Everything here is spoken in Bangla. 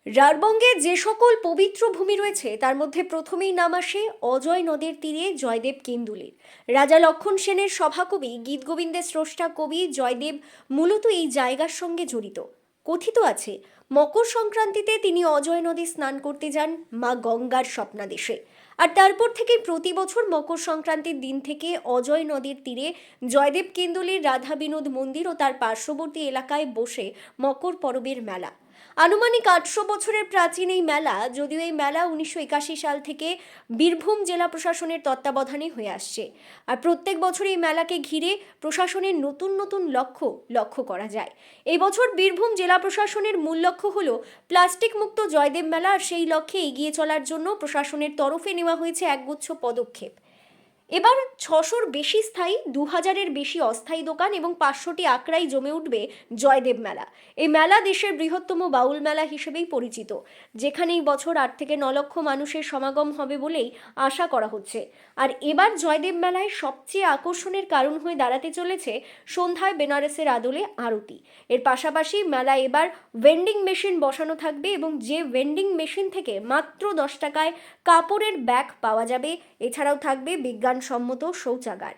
রাঢ়বঙ্গে যে সকল পবিত্র ভূমি রয়েছে তার মধ্যে প্রথমেই নাম আসে অজয় নদের তীরে জয়দেব কেন্দুলের। রাজা লক্ষণ সেনের সভাকবি গীতগোবিন্দের স্রষ্টা কবি জয়দেব মূলত এই জায়গার সঙ্গে জড়িত। কথিত আছে মকর সংক্রান্তিতে তিনি অজয় নদী স্নান করতে যান মা গঙ্গার স্বপ্নাদেশে। আর তারপর থেকে প্রতি বছর মকর সংক্রান্তির দিন থেকে অজয় নদীর তীরে জয়দেব কেন্দুলের রাধা বিনোদ মন্দির ও তার পার্শ্ববর্তী এলাকায় বসে মকর পরবের মেলা। আনুমানিক ৮০০ বছরের প্রাচীন এই মেলা, যদিও এই মেলা ১৯৮১ সাল থেকে বীরভূম জেলা প্রশাসনের তত্ত্বাবধানে হয়ে আসছে। আর প্রত্যেক বছর এই মেলাকে ঘিরে প্রশাসনের নতুন নতুন লক্ষ্য করা যায়। এই বছর বীরভূম জেলা প্রশাসনের মূল লক্ষ্য হলো প্লাস্টিক মুক্ত জয়দেব মেলা। আর সেই লক্ষ্যে এগিয়ে চলার জন্য প্রশাসনের তরফে নেওয়া হয়েছে একগুচ্ছ পদক্ষেপ। এবার ৬০০-র বেশি স্থায়ী, ২০০০-এর বেশি অস্থায়ী দোকান এবং ৫০০টি আকড়াই জমে উঠবে জয়দেব মেলা। এই মেলা দেশের বৃহত্তম বাউল মেলা হিসেবেই পরিচিত, যেখানেই বছর ৮ থেকে ৯ লক্ষ মানুষের সমাগম হবে বলেই আশা করা হচ্ছে। আর এবার জয়দেব মেলায় সবচেয়ে আকর্ষণের কারণ হয়ে দাঁড়াতে চলেছে সন্ধ্যায় বেনারসের আদলে আরতি। এর পাশাপাশি মেলায় এবার ভেন্ডিং মেশিন বসানো থাকবে এবং যে ভেন্ডিং মেশিন থেকে মাত্র ১০ টাকায় কাপড়ের ব্যাগ পাওয়া যাবে। এছাড়াও থাকবে বিজ্ঞানসম্মত শৌচাগার।